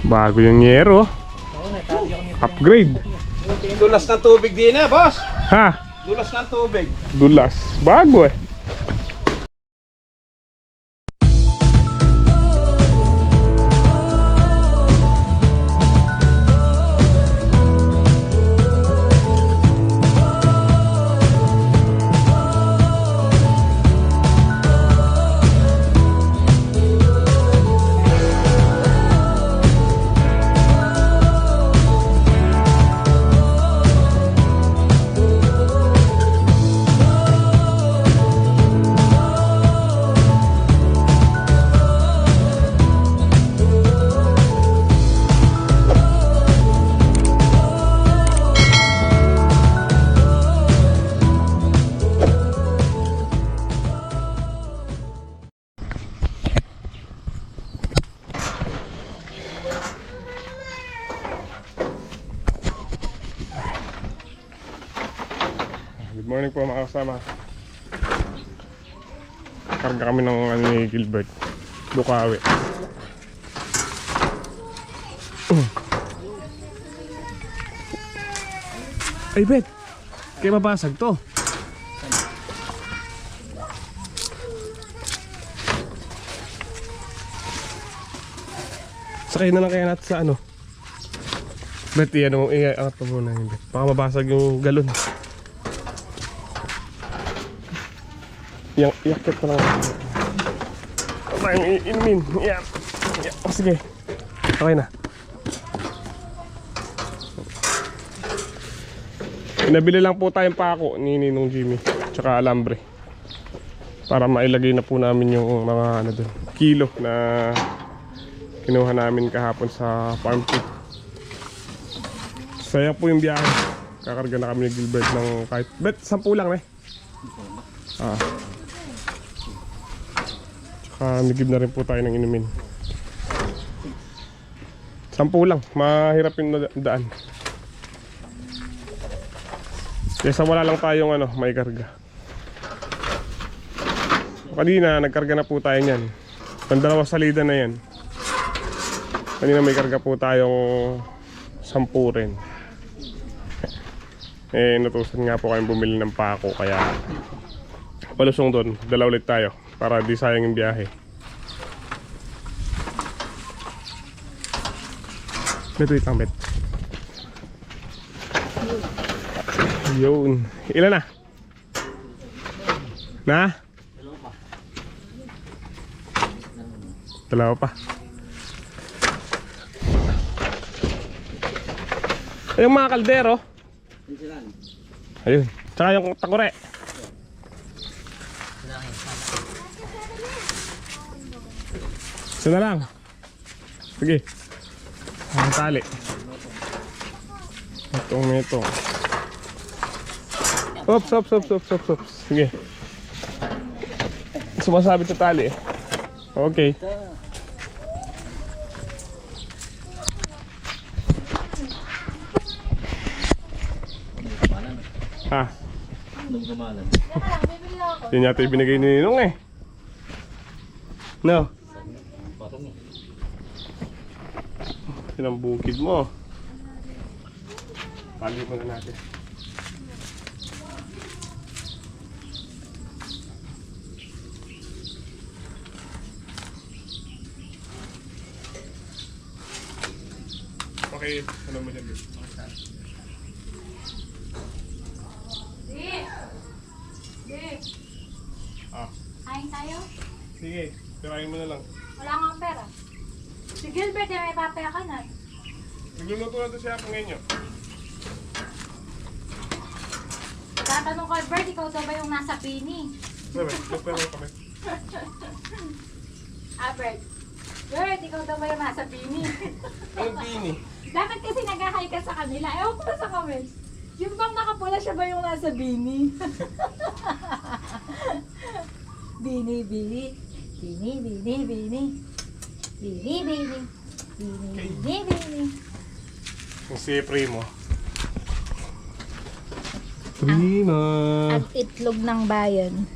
Bago yung Yero. Upgrade. Dulas ng tubig din eh, boss. Ha? Dulas ng tubig. Dulas. Bago eh. Good morning po mga kasama. Karga kami ng ni Gilbert Bukawi. Ay Bet, kaya mabasag to. Sakay na lang kaya natin sa ano. Bet, iangat mo muna yun Bet. Baka mabasag yung galon. Yakit pa lang. Tayong inumin. Yan. Oh, sige. Okay na. Pinabili lang po tayong pako ni Ninong Jimmy. Tsaka alambre. Para mailagay na po namin yung mga ano dun, kilo na kinuha namin kahapon sa farm food. Saya po yung biyahe. Kakarga na kami ni Gilbert ng kahit 10 lang eh. Migib na rin po tayo ng inumin. 10 lang, mahirap yung daan. Kesa wala lang tayong may karga. Kanina nagkarga na po tayo niyan. Ang 2 salida na yan. Kanina may karga po tayong 10 rin. Natusan nga po kayong bumili ng pako, kaya palusong doon, 2 ulit tayo para di sayang yung biyahe. Wait lang, Bet. Yun. Ilan na? Na? 2 pa. Yung mga kaldero. Ayun. Tsaka yung takure. Isa na lang. Sige. Ang tali. Itong. Ops. Sige. Sumasabit sa tali. Okay. Ha? Yun yata yung binigay ni Ninong eh. No? Yun ang bukid mo. Pali mo na natin. Okay, ano mo dyan? Kain tayo? Sige, tirahin mo na lang. Wala kang pera. Si Gilbert may papaya ka na. Nagluluto na to siya pang inyo. Tatanong ko, Bert, ikaw daw ba yung nasa pini? Sabi, nagpero kami. Bert. Bert, ikaw daw ba yung nasa pini? Anong bini? Dapat kasi nag-hi ka sa kanila. Ewan ko sa comments. Yung bang nakapula siya ba yung nasa bini? Bini. Yung si Primo. Primo. At itlog ng bayan.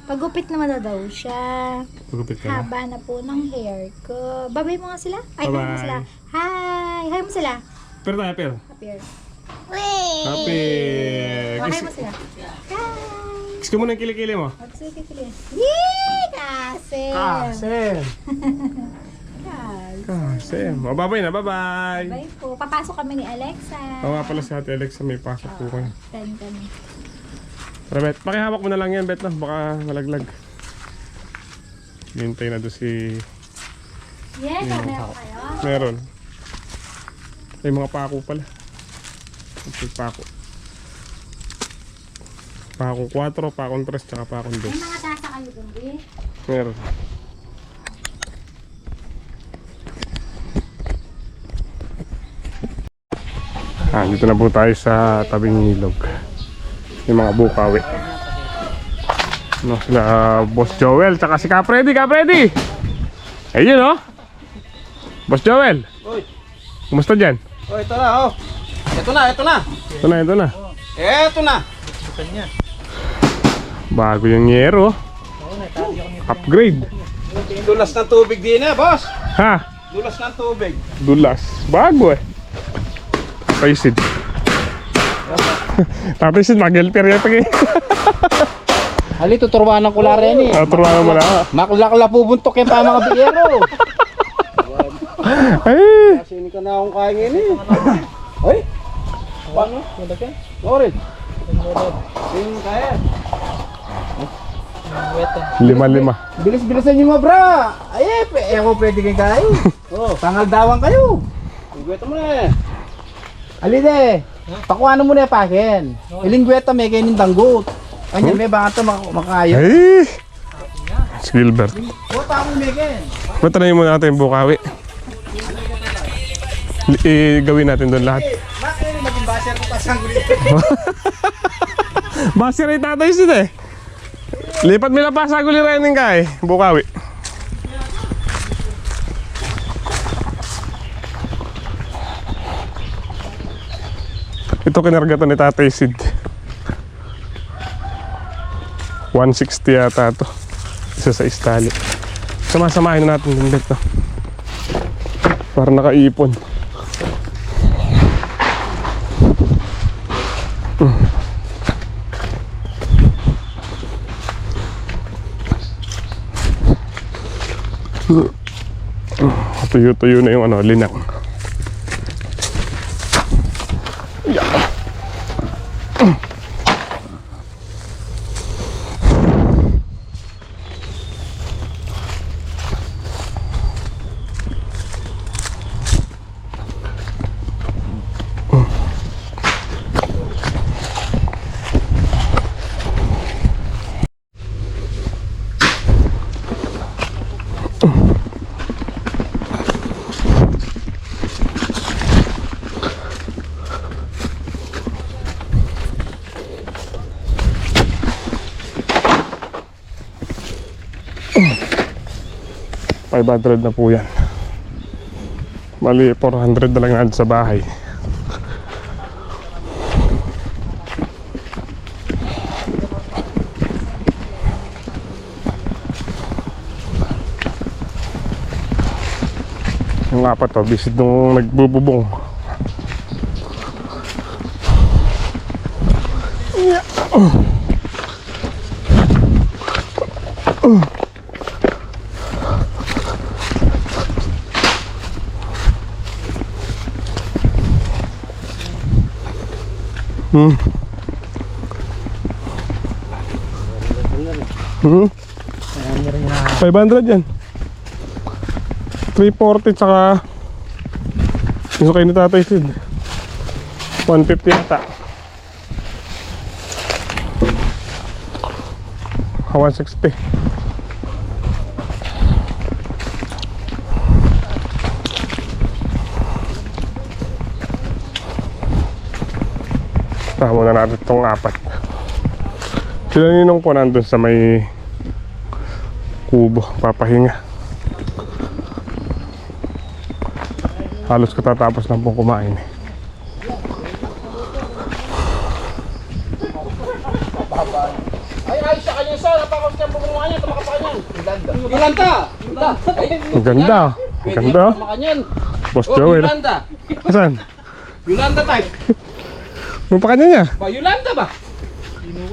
Pagupit naman na daw siya. Pagupit ka na. Haba na po ng hair ko. Babay mo nga sila. Ay, hi mo Bye-bye. sila. Hi! Hi mo sila. Pero tayo, pero. Appear. Happy! Oh, hi Kiss, mo sila. Hi! kiss ko muna yung kilikili mo. Sige, kikili. Yee! Kasi! Kasi. Yes. Kasi. Babay na, bye-bye. Bye po. Papasok kami ni Alexa. Oo nga pala si Ate Alexa, may pasok po kayo. 10 kami. Tara, Bet. Pakihawak mo na lang yan, Bet. No? Baka malaglag. Hintay na doon si... Yes, meron kayo. Meron. May mga pako pala. May pako. Pakong 4, pakong 3, tsaka pakong 2. May mga tasa kayo dun, di? Meron. Dito na po tayo sa tabing ilog. Yung mga bukawi. No, sila Boss Joel, tsaka si Kapredi. Kapredi! Ayun oh! Boss Joel! Uy. Kumusta dyan? Oh, ito na, oh. Ito na, ito na. Ito na, ito na. Ito na. Bago yung yero. Upgrade. Dulas ng tubig din eh, boss. Ha? Dulas ng tubig. Dulas. Bago eh. Paisid. Tapisid, mag-helper yan pag Ali, tuturwanan ko lang rin eh. turuan mo na. Makulakla pubuntok yung pa mga biyero. Ay! Kasi hindi ka na akong kain eh. Hoy! Paano? Orin. Hindi kaya. 5-5. Bilis-bilisan nyo mga bra. Ay, ako pwede kayo kain. Oh, pangaldawan kayo. Igweta mo na eh. Alide, pakuha mo na yung pakin. Ilingweta may kainin danggot. Anyan may baka ito makakayo. Ay! Si Gilbert. Bota ako may kain. Matanayin muna natin yung bukawi. Gawin natin doon lahat. Bakit maging basher ko kasanggo dito? Basi rin tatay sila eh. Lipat mo lang pa sa guliranin ka eh. Bukawi. Ito kinargatan ni Tatay Sid. 160 yata ito. Isa sa istali. Sama-samahin na natin din dito. Para nakaipon. Tuyo-tuyo na yung linang. Yeah. $500 na po yan. Mali, 400 na lang natin sa bahay. Yung apat to, visit nung nagbububong. Hmm. 500 yan. 340 tsaka yung kayo ni Tatay Sid 150 yata. 160. Tama na natin itong 4. Sila ninong po nandun sa may kubo, papahinga. Halos katatapos lang pong kumain eh. Ay, Ay, ayos sa kanya sa. Napakos ka po kumuha niya. Tumakap pa kanyan. Yolanda. Ang ganda. Ang ganda. Makanyan. Boss Joel. Yolanda. Saan? Yolanda type. Ano pa kanya niya? Ba, Yolanda ba?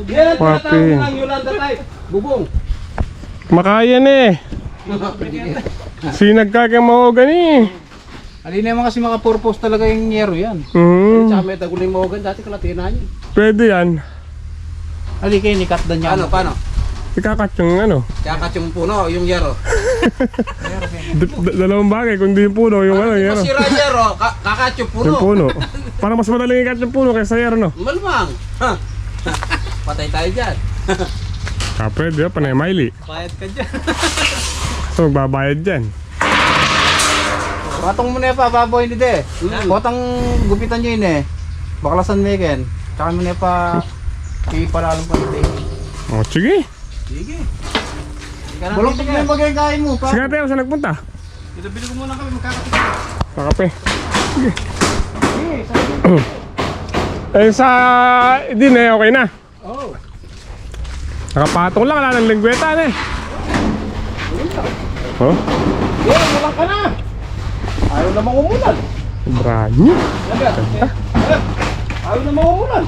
Yan ang Papi. tinatawag ng Yolanda type. Bubong. Makayan eh. Sinagkagang mahogan eh. Alin naman kasi maka-purpose talaga yung yero yan. Tsaka may taguling mahogan dati kalatina niya. Pwede yan. Ali kayo ni Katdan niya. Ano, paano? Ikakat yung ano. Kakat yung puno, yung yero. Dalawang bagay. Kung di yung puno, yung ano. Di Yero. masira yero, kakat yung puno. Yung puno. Para mas madaling ikat yung puno kaysa yero, no? Malamang. Ha. Patay tayo dyan. Pwede, panay Miley. Bayad ka dyan. So, magbabayad dyan. Patong mo na pa, baboy hindi de. Potang gupitan nyo yun eh. Baklasan meken. Tsaka mo na pa, ipalalong pa hindi. O, sige. Sige. Bulong tignan yung magagain mo pa. Sige tayo, saan nagpunta? Ito, bili ko muna kami, magkakapit. Kakape. Sige, Eh, sa din eh, okay na. Oo. Nakapatong lang, wala ng lingweta eh. Oh, Yeah, mulang ka na. Ayaw namang umulan. brand new. Ayaw namang umulan.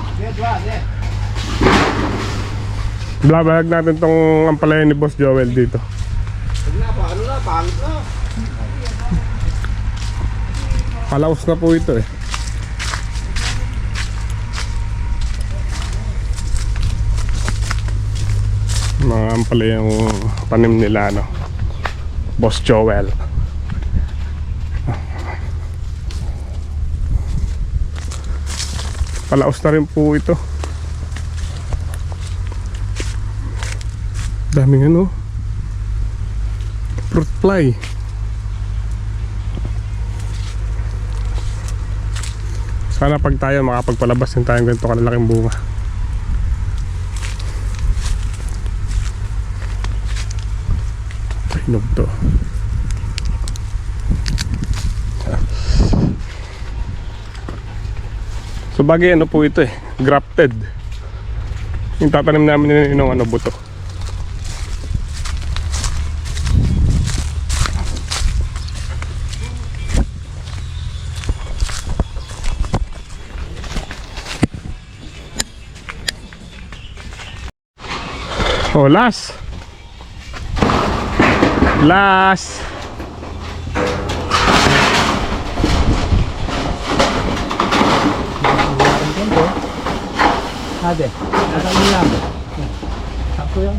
Blabayag natin tong ampalayan ni Boss Joel dito. Huwag na, paano na, pangit na. Palaos na po ito eh. Mga ampalayang tanim nila, no? Boss Joel. Palaos na rin po ito. Daming ano, fruit fly. Sana pag tayo makapagpalabas din tayong ganito kalalaking bunga. Hinog to. So bagay ano po ito eh, grafted. Yung tatanim namin yung ano buto. Oh, last. Ade, nasaan mo lang? Sakto yan.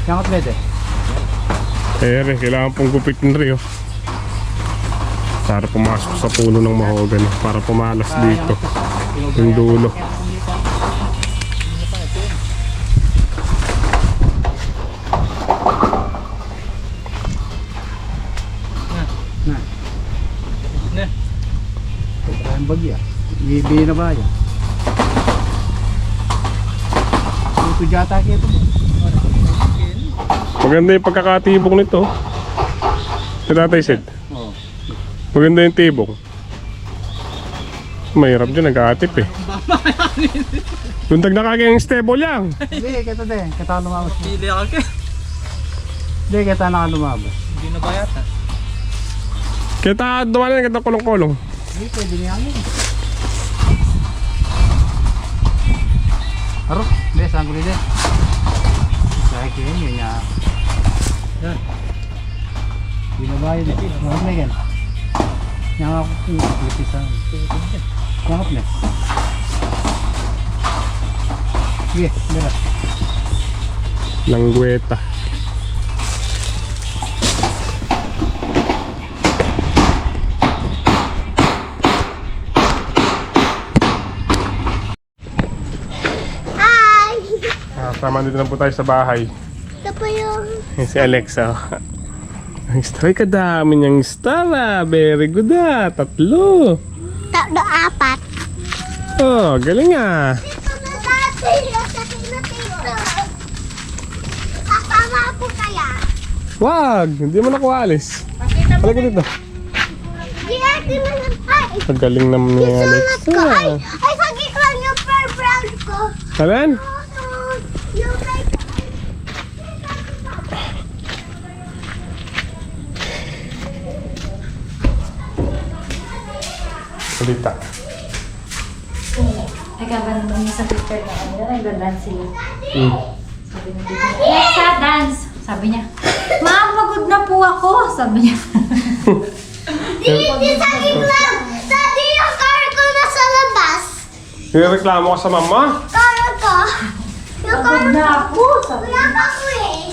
Yangat mede. Eh, kailangan pong gupitin rin oh. Para pumasok sa puno ng mahogany. Para pumalas dito. Yung dulo. Ang bagya. Bibili na ba yan? Ito jata kaya ito. Maganda yung pagkakatibong nito. Si Tatay Sid. Oo. Maganda yung tibong. Mahirap dyan, nag-aatip eh. Lundag na kagaya yung stable yan. Hindi, kita din. Kita lumabas. Pili ako kaya. Hindi, kita na lumabas. Hindi na bayat ha. Kita dumanan, kita kulong-kulong. Hindi, pwede niya mo. Aro, hindi, saan ko rin din. Dahil ko yun, yun niya. Yan. Binabayan. Yangat na yan. Yangat ko yung ipisan. Yangat na. Sige, mira. Langgueta. Sama dito na po tayo sa bahay. Ito po yung Yan si Alexa. Ang star ka dami niyang star ah. Very good ah. 3. tatlo, apat. Oh, galing ah. Dito na dati, nasa kinatito. Kasama po kaya. Wag, hindi mo nakuha alis. Halika dito. Di natin naman, ay, Ang galing naman ni isulat Alexa. ko. Ay, sagik lang yung per brown ko. Talan? Yung may Salita. Nagkabanda niya sa picture na kanila, nagda-dance sila. Mm. Sabi niya dito, Alexa, dance! Sabi niya, Ma'am, pagod na po ako! Sabi niya. Hindi sa lang. Dati yung car ko nasa labas. Nireklamo ka sa mama? Car ko. Yung car Pagod na ako! Sabi Wala pa ko eh.